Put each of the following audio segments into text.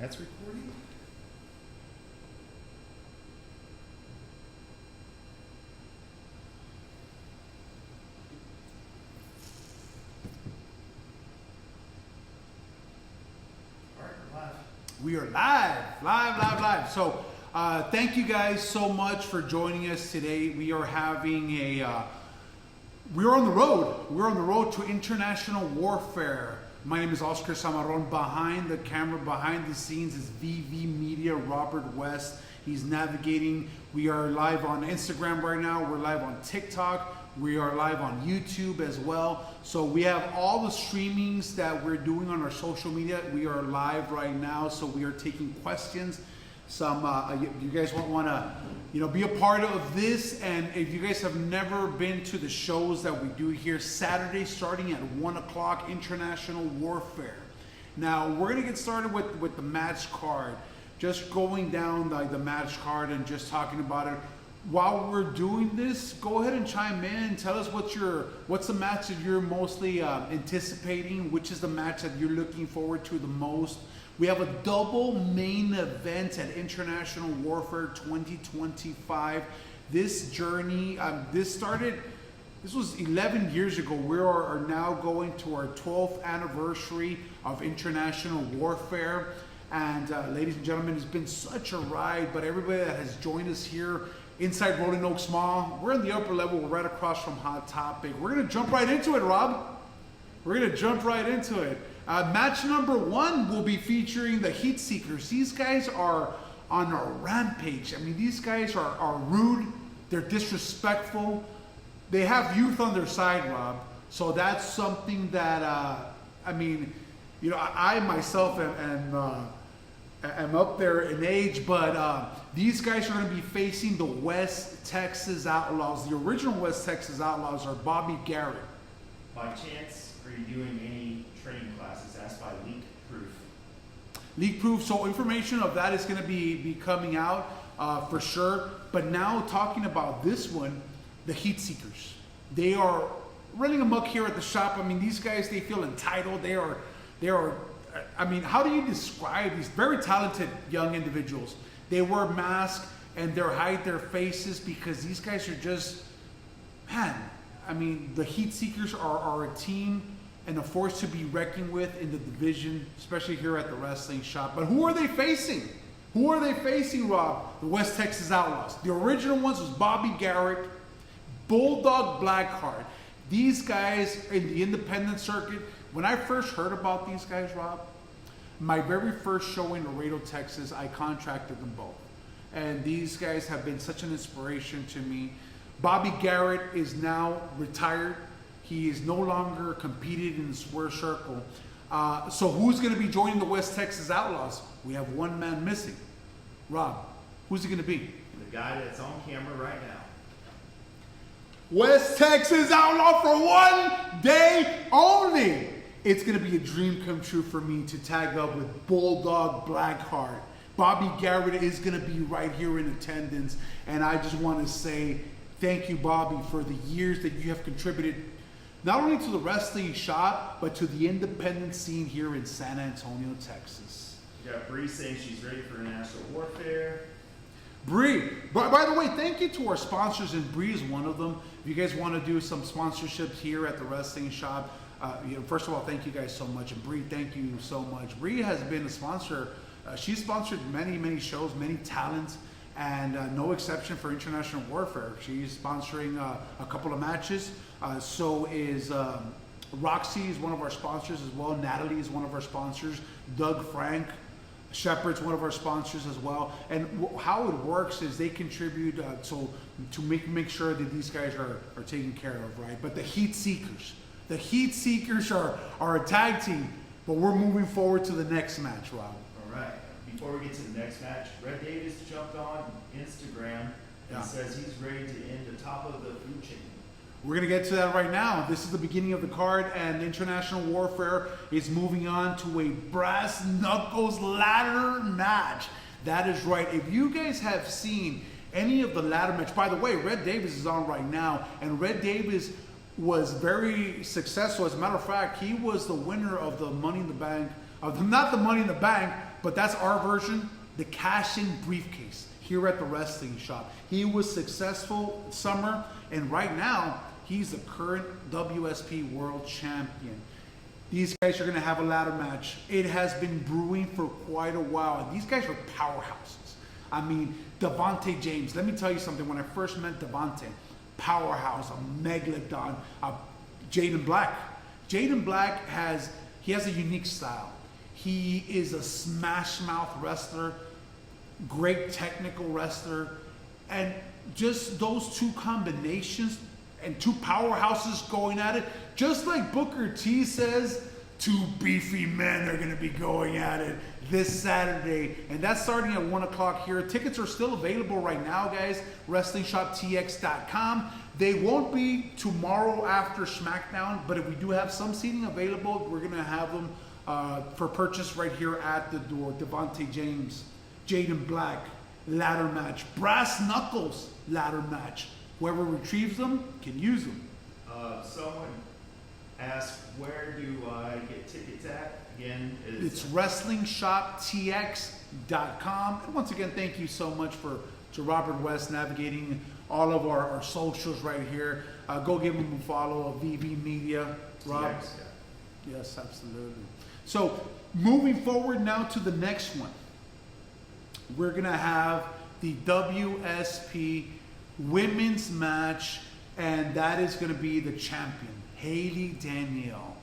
That's recording? All right, we're live. We are live. So thank you guys so much for joining us today. We are having we're on the road. We're on the road to international warfare. My name is Oscar Samarron. Behind the camera, behind the scenes is VV Media, Robert West. He's navigating. We are live on Instagram right now. We're live on TikTok. We are live on YouTube as well. So we have all the streamings that we're doing on our social media. We are live right now. So we are taking questions. Some you guys want to be a part of this, and if you guys have never been to the shows that we do here, Saturday starting at 1 o'clock, International Warfare. Now we're gonna get started with the match card, just going down the match card and just talking about it. While we're doing this, go ahead and chime in. Tell us what's the match that you're mostly anticipating, which is the match that you're looking forward to the most. We have a double main event at International Warfare 2025. This journey, this was 11 years ago. We are now going to our 12th anniversary of International Warfare. And ladies and gentlemen, it's been such a ride, but everybody that has joined us here inside Rolling Oaks Mall, we're in the upper level, we're right across from Hot Topic. We're gonna jump right into it, Rob. We're gonna jump right into it. Match number 1 will be featuring the Heat Seekers. These guys are on a rampage. I mean, these guys are rude, they're disrespectful, they have youth on their side, Rob. So that's something that, I myself am up there in age, but these guys are going to be facing the West Texas Outlaws. The original West Texas Outlaws are Bobby Garrett. By chance, are you doing any training classes asked by Leak Proof? Leak Proof, so information of that is going to be coming out for sure. But now talking about this one, the Heat Seekers. They are running amok here at the shop. I mean, these guys, they feel entitled. They are, how do you describe these very talented young individuals? They wear masks and they hide their faces because these guys are just, the Heat Seekers are a team and a force to be reckoned with in the division, especially here at the wrestling shop. But who are they facing? Who are they facing, Rob? The West Texas Outlaws. The original ones was Bobby Garrett, Bulldog Blackheart. These guys in the independent circuit, when I first heard about these guys, Rob, my very first show in Laredo, Texas, I contracted them both. And these guys have been such an inspiration to me. Bobby Garrett is now retired. He is no longer competed in the square circle. So who's going to be joining the West Texas Outlaws? We have one man missing. Rob, who's it going to be? The guy that's on camera right now. West Texas Outlaw for one day only. It's going to be a dream come true for me to tag up with Bulldog Blackheart. Bobby Garrett is going to be right here in attendance. And I just want to say thank you, Bobby, for the years that you have contributed not only to the wrestling shop, but to the independent scene here in San Antonio, Texas. You got Bree saying she's ready for international warfare. Bree, by the way, thank you to our sponsors, and Bree is one of them. If you guys want to do some sponsorships here at the wrestling shop, first of all, thank you guys so much. And Bree, thank you so much. Bree has been a sponsor. She's sponsored many shows, many talents, and no exception for International Warfare. She's sponsoring a couple of matches. So is Roxy is one of our sponsors as well. Natalie is one of our sponsors. Doug Frank Shepard's one of our sponsors as well. And how it works is they contribute to make sure that these guys are taken care of, right? But the Heat Seekers are a tag team, but we're moving forward to the next match, Rob. All right. Before we get to the next match, Red Davis jumped on Instagram and says he's ready to end the top of the food chain. We're going to get to that right now. This is the beginning of the card, and International Warfare is moving on to a brass knuckles ladder match. That is right. If you guys have seen any of the ladder match, by the way, Red Davis is on right now, and Red Davis was very successful. As a matter of fact, he was the winner of the Money in the Bank, not the Money in the Bank, but that's our version, the cash-in briefcase here at the wrestling shop. He was successful summer, and right now, he's the current WSP World Champion. These guys are going to have a ladder match. It has been brewing for quite a while. And these guys are powerhouses. I mean, Devontae James. Let me tell you something. When I first met Devontae, powerhouse, a megalodon, Jaden Black. Jaden Black has a unique style. He is a smash mouth wrestler, great technical wrestler, and just those two combinations and two powerhouses going at it, just like Booker T says, two beefy men are going to be going at it this Saturday, and that's starting at 1 o'clock here. Tickets are still available right now, guys. WrestlingShopTX.com. They won't be tomorrow after SmackDown, but if we do have some seating available, we're going to have them for purchase right here at the door. Devontae James, Jaden Black, ladder match. Brass Knuckles, ladder match. Whoever retrieves them can use them. Someone asked, where do I get tickets at? Again, it's WrestlingShopTX.com. And once again, thank you so much to Robert West navigating all of our socials right here. Go give him a follow, VV Media. Rob? TX, yeah. Yes, absolutely. So moving forward now to the next one. We're going to have the WSP women's match, and that is going to be the champion, Haley Danielle.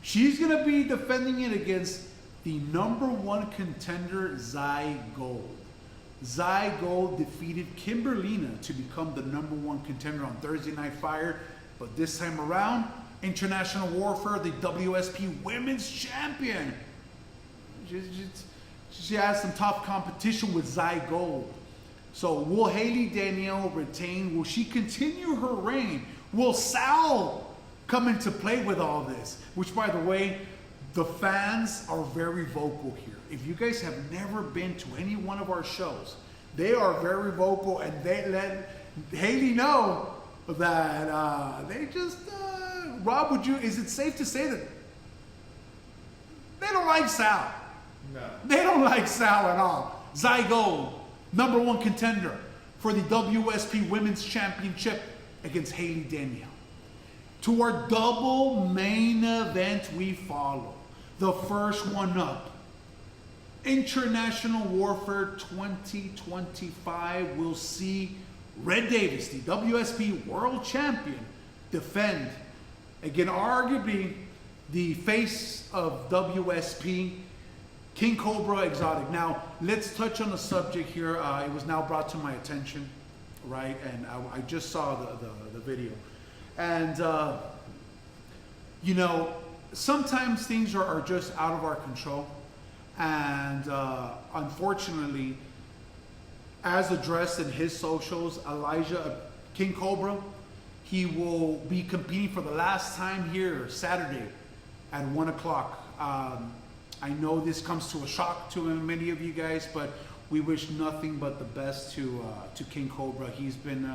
She's going to be defending it against the #1 contender, Zai Gold. Zai Gold defeated Kimberlina to become the #1 contender on Thursday Night Fire, but this time around, International Warfare, the WSP women's champion. She has some tough competition with Zai Gold. So will Haley Danielle retain? Will she continue her reign? Will Sal come into play with all this? Which, by the way, the fans are very vocal here. If you guys have never been to any one of our shows, they are very vocal, and they let Haley know that they just, Rob, is it safe to say that they don't like Sal? No. They don't like Sal at all. Zai Gold, #1 contender for the WSP Women's Championship against Haley Danielle. To our double main event we follow. The first one up, International Warfare 2025 will see Red Davis, the WSP World Champion, defend again, arguably the face of WSP, King Cobra Exotic. Now, let's touch on the subject here. It was now brought to my attention, right? And I just saw the video. And, you know, sometimes things are just out of our control. And unfortunately, as addressed in his socials, Elijah, King Cobra, he will be competing for the last time here Saturday at 1 o'clock. I know this comes to a shock to many of you guys, but we wish nothing but the best to King Cobra. He's been,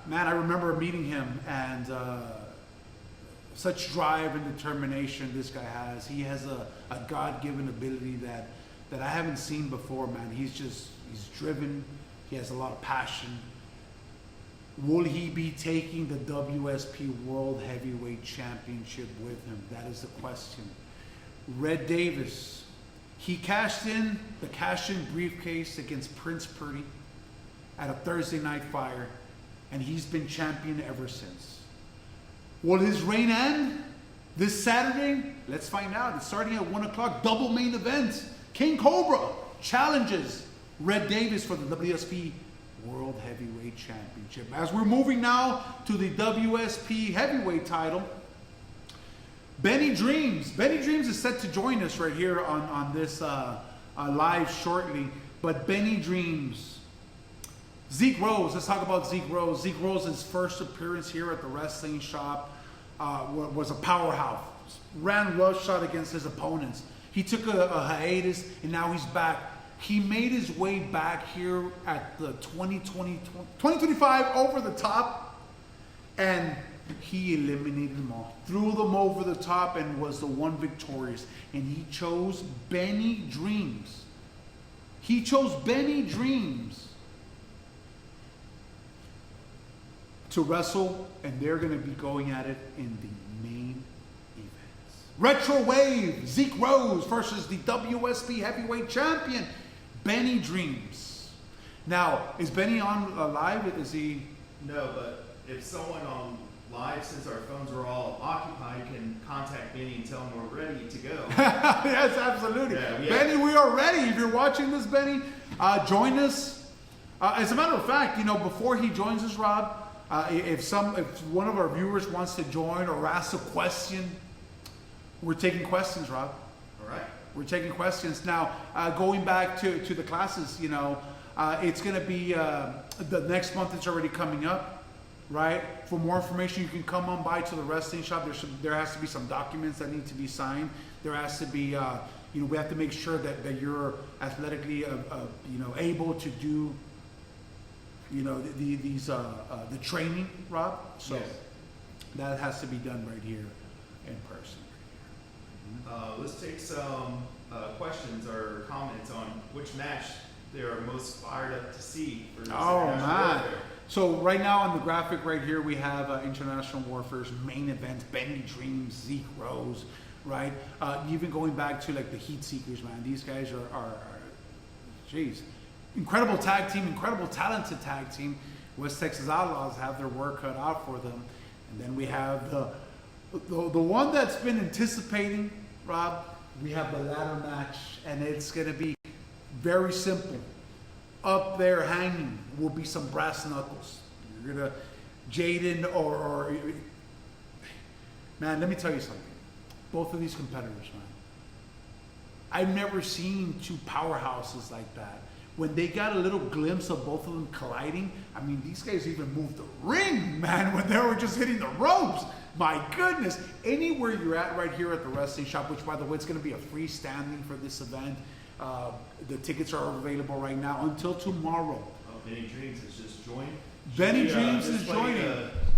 man, I remember meeting him, and such drive and determination this guy has. He has a God-given ability that I haven't seen before, man. He's driven. He has a lot of passion. Will he be taking the WSP World Heavyweight Championship with him? That is the question. Red Davis, he cashed in the cash-in briefcase against Prince Purdy at a Thursday Night Fire, and he's been champion ever since. Will his reign end this Saturday? Let's find out. It's starting at 1 o'clock. Double main event. King Cobra challenges Red Davis for the WSP World Heavyweight Championship. As we're moving now to the WSP Heavyweight title, Benny Dreams. Benny Dreams is set to join us right here on this live shortly. But Benny Dreams, Zeke Rose. Let's talk about Zeke Rose. Zeke Rose's first appearance here at the wrestling shop was a powerhouse. Ran roughshod against his opponents. He took a hiatus, and now he's back. He made his way back here at the 2025 Over the Top, and he eliminated them all, threw them over the top, and was the one victorious. And he chose Benny Dreams. He chose Benny Dreams to wrestle, and they're going to be going at it in the main events. Retro Wave, Zeke Rose versus the WSB Heavyweight Champion, Benny Dreams. Now, is Benny on live? Is he? No, but if someone on live, since our phones are all occupied, can contact Benny and tell him we're ready to go. Yes, absolutely. Yeah, Benny, we are ready. If you're watching this, Benny, join us. As a matter of fact, before he joins us, Rob, if one of our viewers wants to join or ask a question, we're taking questions, Rob. All right. We're taking questions now. Going back to the classes, it's going to be the next month. It's already coming up, right? For more information, you can come on by to the wrestling shop. There has to be some documents that need to be signed. There has to be, we have to make sure that you're athletically, able to do, the training, Rob. So yes. That has to be done right here in person. Let's take some questions or comments on which match they are most fired up to see. For this man. So right now on the graphic right here, we have International Warfare's main event, Benny Dreams, Zeke Rose, right? Even going back to like the Heat Seekers, man. These guys are geez, incredible tag team, incredible talented tag team. West Texas Outlaws have their work cut out for them. And then we have the one that's been anticipating, Rob. We have the ladder match, and it's going to be very simple. Up there hanging will be some brass knuckles. You're going to, Jaden or man, let me tell you something. Both of these competitors, man, I've never seen two powerhouses like that. When they got a little glimpse of both of them colliding, I mean, these guys even moved the ring, man, when they were just hitting the ropes. My goodness. Anywhere you're at right here at the wrestling shop, which, by the way, it's going to be a freestanding for this event. The tickets are available right now until tomorrow. Oh, Benny Dreams has just joined. Benny Dreams is joining.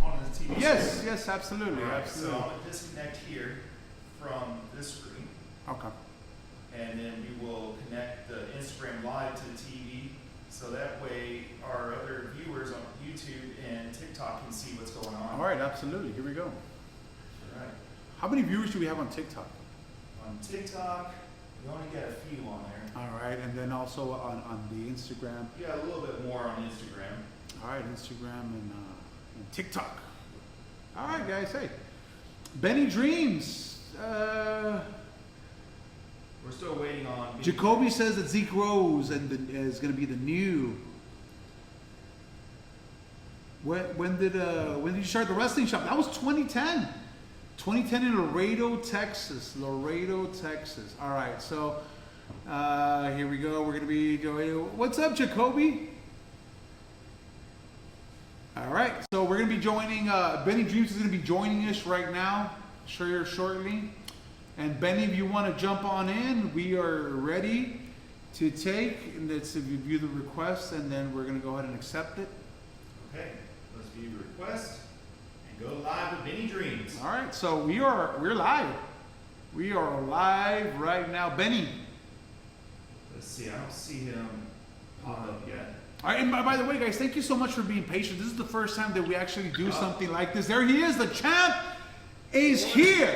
On the TV yes, screen. yes, absolutely. All right, absolutely. so I'm going to disconnect here from this screen. Okay. And then we will connect the Instagram Live to the TV, so that way our other viewers on YouTube and TikTok can see what's going on. All right, absolutely. Here we go. All right. How many viewers do we have on TikTok? On TikTok, we only got a few on there. All right, and then also on the Instagram. Yeah, a little bit more on Instagram. All right, Instagram and TikTok. All right, guys. Hey, Benny Dreams. We're still waiting on. Jacoby says that Zeke Rose is going to be the new. When did you start the wrestling shop? That was 2010. 2010 in Laredo, Texas. Laredo, Texas. All right, so here we go. We're going to be going. What's up, Jacoby? All right, so we're going to be joining. Benny Dreams is going to be joining us right now, shortly. And Benny, if you want to jump on in, we are ready to take. And let's view the request, and then we're going to go ahead and accept it. Okay, let's view the request and go live with Benny Dreams. All right, so we're live. We are live right now, Benny. Let's see. I don't see him pop up yet. All right, and by the way, guys, thank you so much for being patient. This is the first time that we actually do something like this. There he is. The champ is here.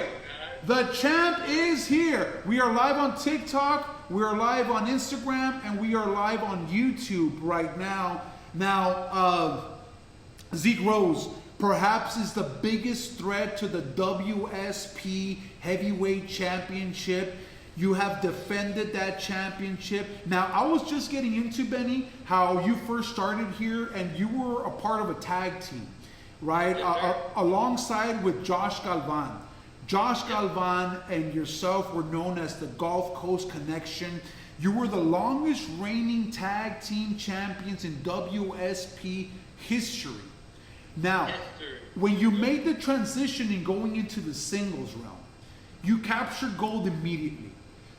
The champ is here. We are live on TikTok, we are live on Instagram, and we are live on YouTube right now. Now, Zeke Rose perhaps is the biggest threat to the WSP Heavyweight Championship. You have defended that championship. Now, I was just getting into, Benny, how you first started here, and you were a part of a tag team, right? Alongside with Josh Galvan. Josh Galvan and yourself were known as the Gulf Coast Connection. You were the longest reigning tag team champions in WSP history. Now, when you made the transition in going into the singles realm, you captured gold immediately.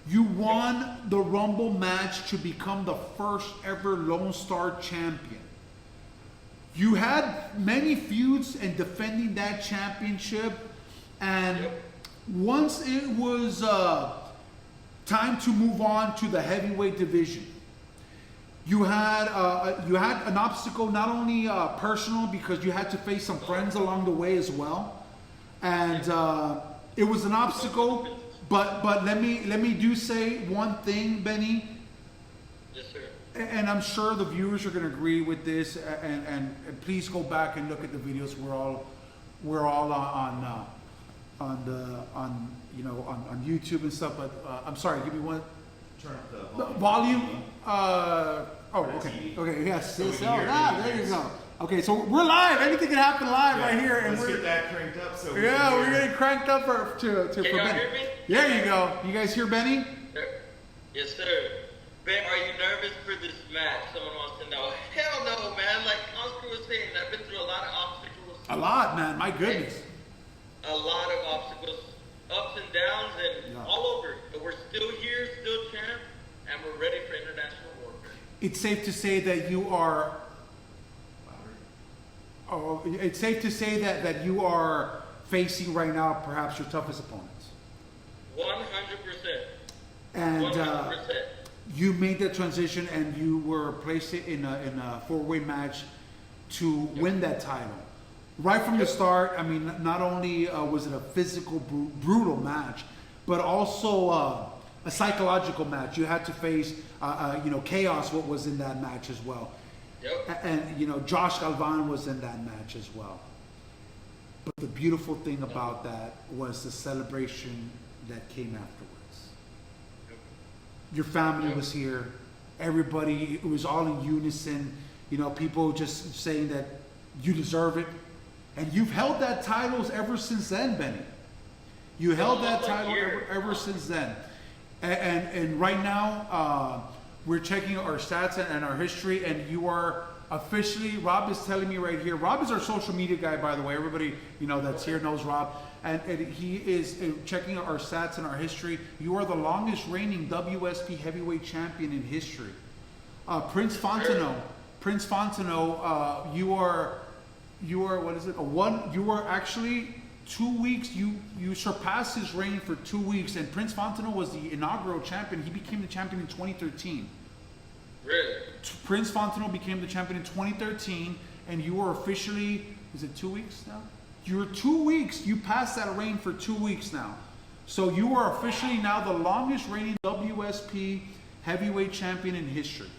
You won the Rumble match to become the first ever Lone Star champion. You had many feuds in defending that championship, and once it was time to move on to the heavyweight division, you had an obstacle, not only personal, because you had to face some friends along the way as well, and it was an obstacle. But let me do say one thing, Benny. Yes, sir. And I'm sure the viewers are going to agree with this. And please go back and look at the videos. We're all on YouTube and stuff. But I'm sorry. Give me one. Turn up the Volume. Okay. Yes. So we yes. can hear There you you. go. Okay, so we're live. Anything can happen live right here, and Let's we're get that cranked up. So we're getting cranked up for Can y'all Benny. hear me? There you go. You guys hear Benny? Yes, sir. Ben, are you nervous for this match? Someone wants to know. Hell no, man. Like Oscar was saying, I've been through a lot of obstacles. A lot, man. My goodness. A lot of obstacles, ups and downs, and all over. But we're still here, still champ, and we're ready for international warfare. It's safe to say that you are. It's safe to say that you are facing right now perhaps your toughest opponents. 100%. And 100%. you made that transition, and you were placed in a four-way match to win that title. Right from the start, I mean, not only was it a physical, brutal match, but also a psychological match. You had to face, chaos. What was in that match as well. Yep. And Josh Galvan was in that match as well. But the beautiful thing about that was the celebration that came afterwards. Your family was here. Everybody, it was all in unison. People just saying that you deserve it. And you've held that title ever since then, Benny. You held that title ever since then. And right now, we're checking our stats and our history, and you are officially, Rob is telling me right here, Rob is our social media guy, by the way. Everybody, that's here knows Rob. And he is checking our stats and our history. You are the longest reigning WSP heavyweight champion in history. Prince Fontenot, you are what is it? You are actually 2 weeks. You surpassed his reign for 2 weeks, and Prince Fontenot was the inaugural champion. He became the champion in 2013. Really? Prince Fontenot became the champion in 2013, and you are officially, is it 2 weeks now? You're 2 weeks. You passed that reign for 2 weeks now. So you are officially now the longest reigning WSP heavyweight champion in history.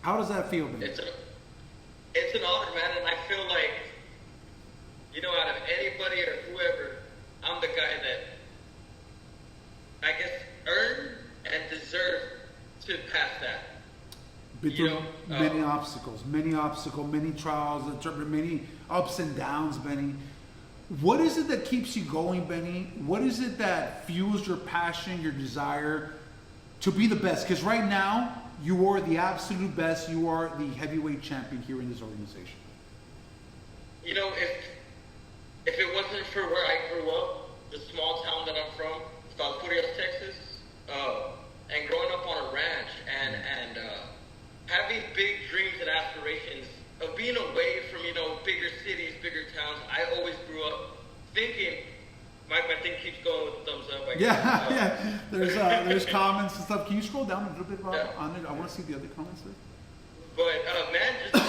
How does that feel, man? It's an honor, man, and I feel like, out of anybody or whoever, I'm the guy that, I guess, earned and deserved to pass that. Been through many obstacles, many trials, many ups and downs, Benny. What is it that keeps you going, Benny? What is it that fuels your passion, your desire to be the best? Because right now, you are the absolute best. You are the heavyweight champion here in this organization. If it wasn't for where I grew up, the small town that I'm from, South Furias, Texas, and growing up on a ranch and having big dreams and aspirations of being away from, bigger cities, bigger towns, I always grew up thinking, my thing keeps going with the thumbs up. I guess. Yeah. There's comments and stuff. Can you scroll down a little bit, Rob, on it? I want to see the other comments there. But man, just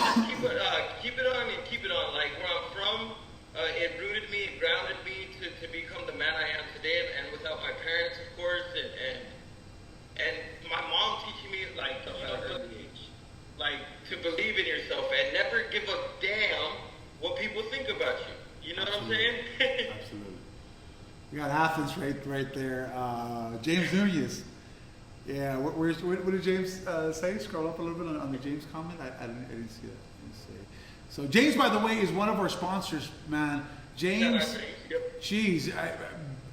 keep it on and keep it on. Like where I'm from, it rooted me, it grounded me to become the man I am today. And without my parents, of course, and my mom teaching me like from an early age, like to believe in yourself and never give a damn what people think about you. You know Absolutely. what I'm saying? Absolutely. We got Athens right there. James Nunez. Yeah, what did James say? Scroll up a little bit on the James comment. I didn't see that. So James, by the way, is one of our sponsors, man. James, jeez.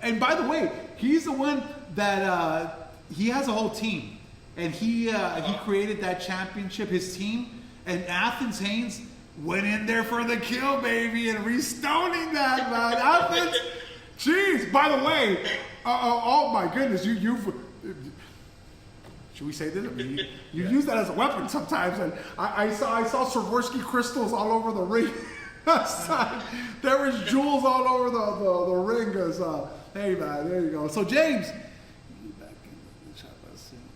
And by the way, he's the one that he has a whole team, and he created that championship. His team, and Athens Haynes went in there for the kill, baby, and restoning that, man. Athens, jeez. By the way, oh my goodness, you've should we say this? I mean, you use that as a weapon sometimes, and I saw Swarovski crystals all over the ring. There was jewels all over the ring. Hey man, there you go. So James,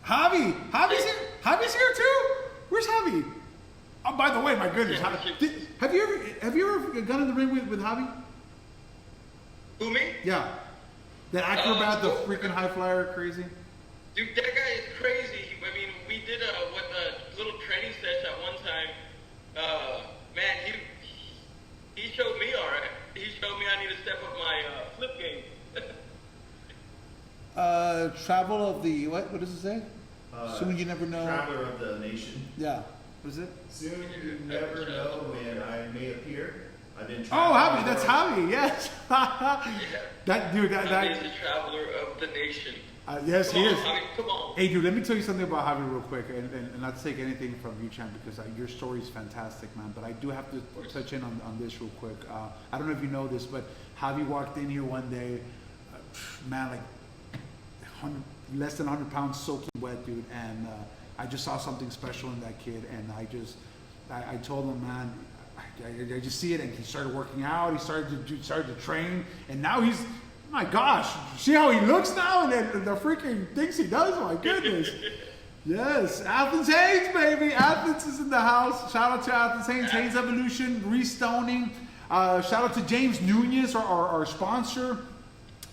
Javi's here. Javi's here too. Where's Javi? Oh, by the way, my goodness, have you ever gone in the ring with Javi? Who, me? Yeah, that acrobat, the freaking high flyer, crazy. Dude, that guy is crazy. I mean, we did a little training session at one time. Man, he showed me all right. He showed me I need to step up my flip game. Travel of the what does it say? Soon you never know. Traveler of the nation. Yeah. What is it? Soon you never know when I may appear. I've been. Oh, Javi, that's Javi. Yes. Yeah. That dude. Javi is the traveler of the nation. Yes, he is. Javi, come on. Hey, dude, let me tell you something about Javi real quick, and not to take anything from you, Champ, because your story is fantastic, man. But I do have to touch in on this real quick. I don't know if you know this, but Javi walked in here one day, man, like less than 100 pounds soaking wet, dude, and I just saw something special in that kid, and I told him, man, I just see it, and he started working out, he started to train, and now he's, my gosh, see how he looks now, and the freaking things he does, my goodness. Yes, Athens Haynes, baby, Athens is in the house. Shout out to Athens Haynes, Haynes Evolution, Restoning. Shout out to James Nunez, our sponsor.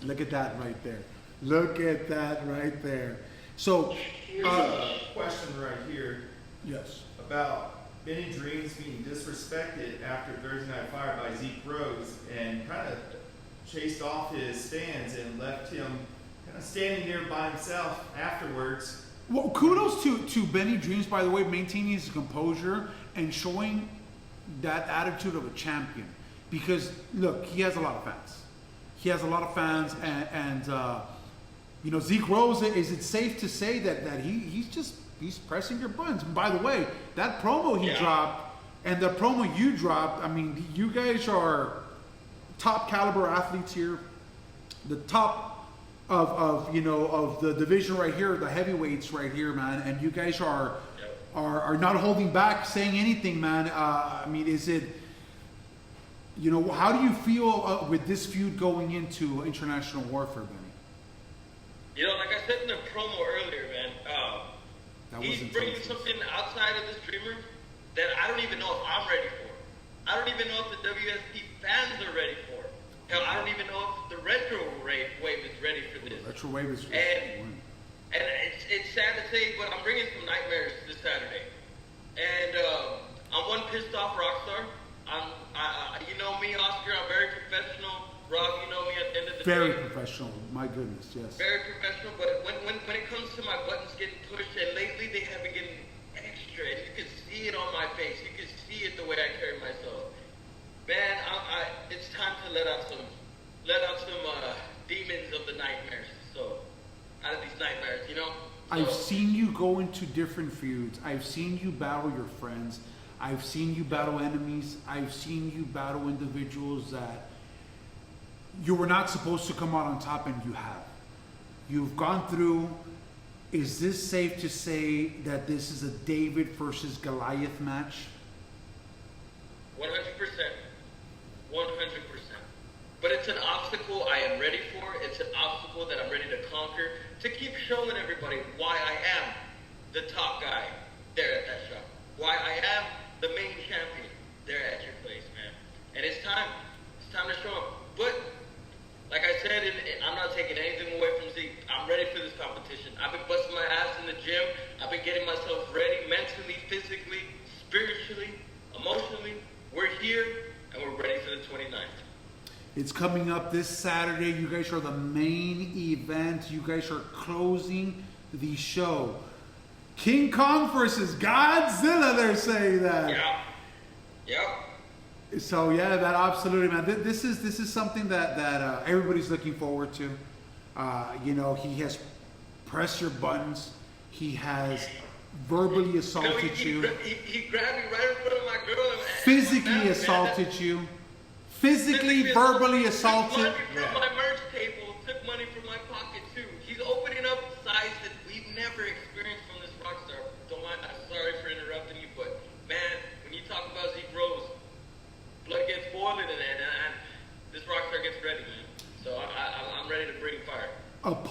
Look at that right there. Look at that right there. So, here's a question right here. Yes. About Benny Dreams being disrespected after Thursday Night Fire by Zeke Rose and kind of chased off his fans and left him kind of standing there by himself afterwards. Well, kudos to Benny Dreams, by the way, maintaining his composure and showing that attitude of a champion. Because, look, he has a lot of fans. He has a lot of fans, and you know, Zeke Rose, is it safe to say that he's pressing your buttons? And by the way, that promo he dropped and the promo you dropped, I mean, you guys are top caliber athletes here, the top of the division right here, the heavyweights right here, man, and you guys are not holding back, saying anything, man. I mean, is it, you know, how do you feel with this feud going into international warfare, Benny? You know, like I said in the promo earlier, man, he's bringing something outside of this dreamer that I don't even know if I'm ready for. I don't even know if the WSP fans are ready for. Hell, I don't even know if the retro wave is ready for this. Retro wave is and it's sad to say, but I'm bringing some nightmares this Saturday. And I'm one pissed off rock star. You know me, Oscar. I'm very professional. Rob, you know me at the end of the day. Very professional. My goodness, yes. Very professional, but when it comes to my buttons getting pushed, and lately they have been getting extra, and you can see it on my face. You can see it the way I carry myself. Man, it's time to let out some demons of the nightmares. So, out of these nightmares, you know? I've seen you go into different feuds. I've seen you battle your friends. I've seen you battle enemies. I've seen you battle individuals that you were not supposed to come out on top, and you have. You've gone through. Is this safe to say that this is a David versus Goliath match? 100%. 100%. But it's an obstacle I am ready for. It's an obstacle that I'm ready to conquer, to keep showing everybody why I am the top guy there at that shop. Why I am the main champion there at your place, man. And it's time. It's time to show them. But like I said, I'm not taking anything away from Zeke. I'm ready for this competition. I've been busting my ass in the gym. I've been getting myself ready mentally, physically, spiritually, emotionally. We're here, and we're ready for the 29th. It's coming up this Saturday. You guys are the main event. You guys are closing the show. King Kong versus Godzilla, they're saying that. Yep. So yeah, that absolutely, man. This is something that everybody's looking forward to. You know, he has pressed your buttons. He has verbally assaulted you. He grabbed me right in front of my girl. Physically assaulted you. Physically, verbally assaulted. Took money from my merch table. Took money from my pocket too. He's opening up sides that we've never experienced from this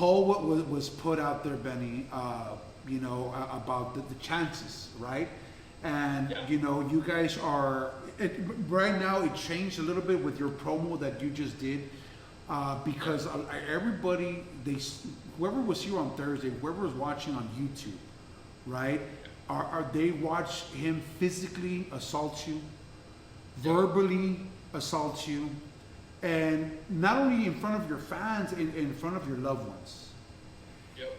poll was put out there, Benny, about the chances, right? And, you guys are, right now it changed a little bit with your promo that you just did, because everybody, whoever was here on Thursday, whoever was watching on YouTube, right, they watched him physically assault you, verbally assault you, and not only in front of your fans, in front of your loved ones. Yep.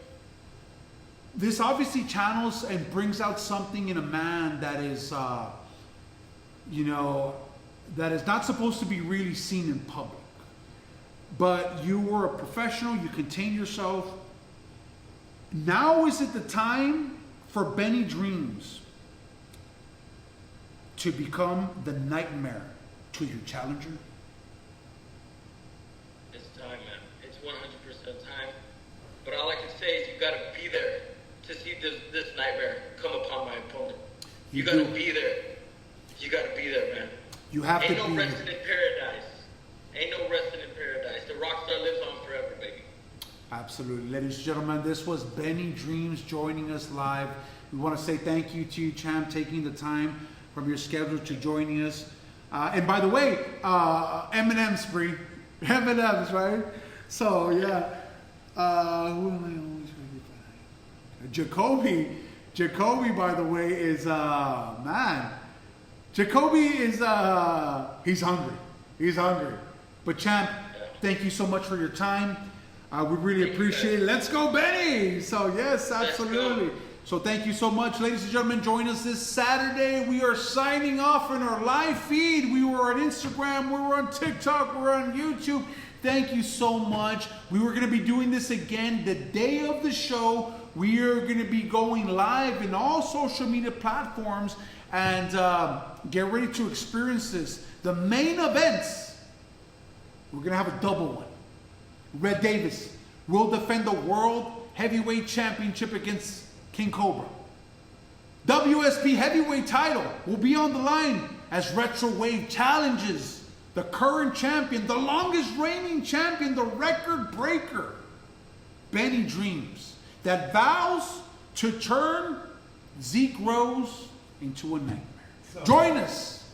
This obviously channels and brings out something in a man that is, that is not supposed to be really seen in public. But you were a professional, you contained yourself. Now is it the time for Benny Dreams to become the nightmare to your challenger? It's time, man. It's 100% time. But all I can say is you got to be there to see this nightmare come upon my opponent. You got to be there. You got to be there, man. You have to be. Ain't no resting in paradise. Ain't no resting in paradise. The rock star lives on forever, baby. Absolutely. Ladies and gentlemen, this was Benny Dreams joining us live. We want to say thank you to you, Champ, taking the time from your schedule to joining us. And by the way, M&M's free. M&M's, right? So, yeah. Who am I always ready for? Jacoby, by the way, is, Jacoby is, he's hungry. He's hungry. But Champ, thank you so much for your time. We really appreciate it. Let's go, Benny! So, yes, absolutely. So thank you so much, ladies and gentlemen. Join us this Saturday. We are signing off in our live feed. We were on Instagram, we were on TikTok, we're on YouTube. Thank you so much. We were going to be doing this again the day of the show. We are going to be going live in all social media platforms, and get ready to experience this. The main events, we're going to have a double one. Red Davis will defend the World Heavyweight Championship against King Cobra. WSP Heavyweight title will be on the line as Retro Wave challenges the current champion, the longest reigning champion, the record breaker, Benny Dreams, that vows to turn Zeke Rose into a nightmare. So, join us.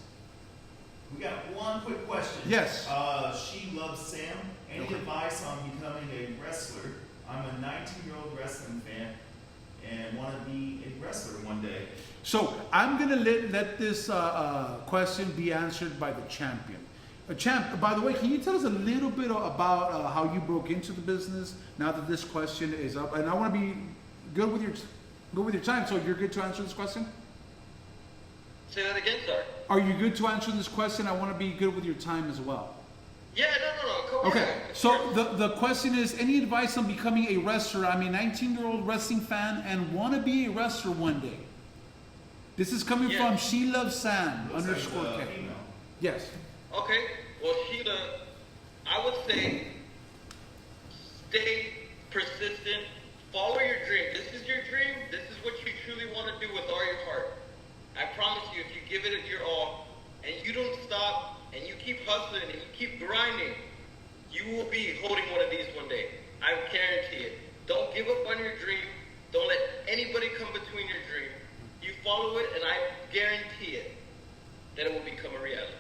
We got one quick question. Yes. She loves Sam. Any advice on becoming a wrestler? I'm a 19-year-old wrestling fan and want to be a wrestler one day. So I'm going to let this question be answered by the champion. Champ, by the way, can you tell us a little bit about how you broke into the business now that this question is up? And I want to be good with your time, so you're good to answer this question? Say that again, sir. Are you good to answer this question? I want to be good with your time as well. Yeah, no. Come Okay, on. so the question is, any advice on becoming a wrestler? I'm a 19-year-old wrestling fan and want to be a wrestler one day. This is coming from She Loves Sam _K. Yes. Okay, well, Sheila, I would say stay persistent, follow your dream. This is your dream. This is what you truly want to do with all your heart. I promise you, if you give it your all and you don't stop and you keep hustling and you keep grinding, you will be holding one of these one day. I guarantee it. Don't give up on your dream. Don't let anybody come between your dream. You follow it, and I guarantee it that it will become a reality.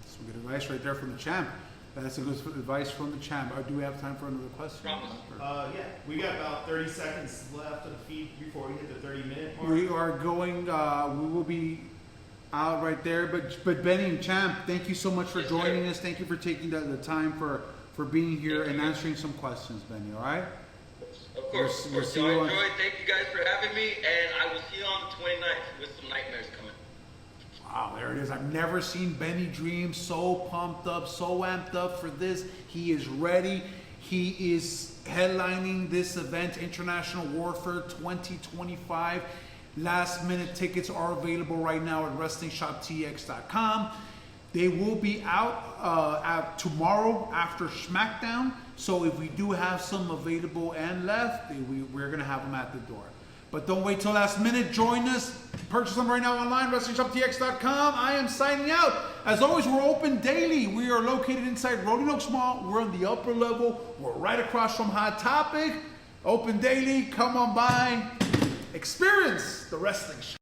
Some good advice right there from the champ. That's a good advice from the champ. Do we have time for another question? Promise. Yeah, we got about 30 seconds left of the feed before we hit the 30-minute mark. We are going, we will be out right there. But Benny and Champ, thank you so much for joining us. Thank you for taking the time for being here and answering some questions, Benny, all right? Of course. We'll see So you I on- enjoyed. Thank you guys for having me, and I will see you on the 29th with some nightmares coming. Wow, there it is. I've never seen Benny Dreams so pumped up, so amped up for this. He is ready. He is headlining this event, International Warfare 2025. Last minute tickets are available right now at WrestlingShopTX.com. They will be out tomorrow after SmackDown. So if we do have some available and left, we're going to have them at the door. But don't wait till last minute. Join us. Purchase them right now online, WrestlingShopTX.com. I am signing out. As always, we're open daily. We are located inside Rolling Oaks Mall. We're on the upper level. We're right across from Hot Topic. Open daily. Come on by. Experience the wrestling show.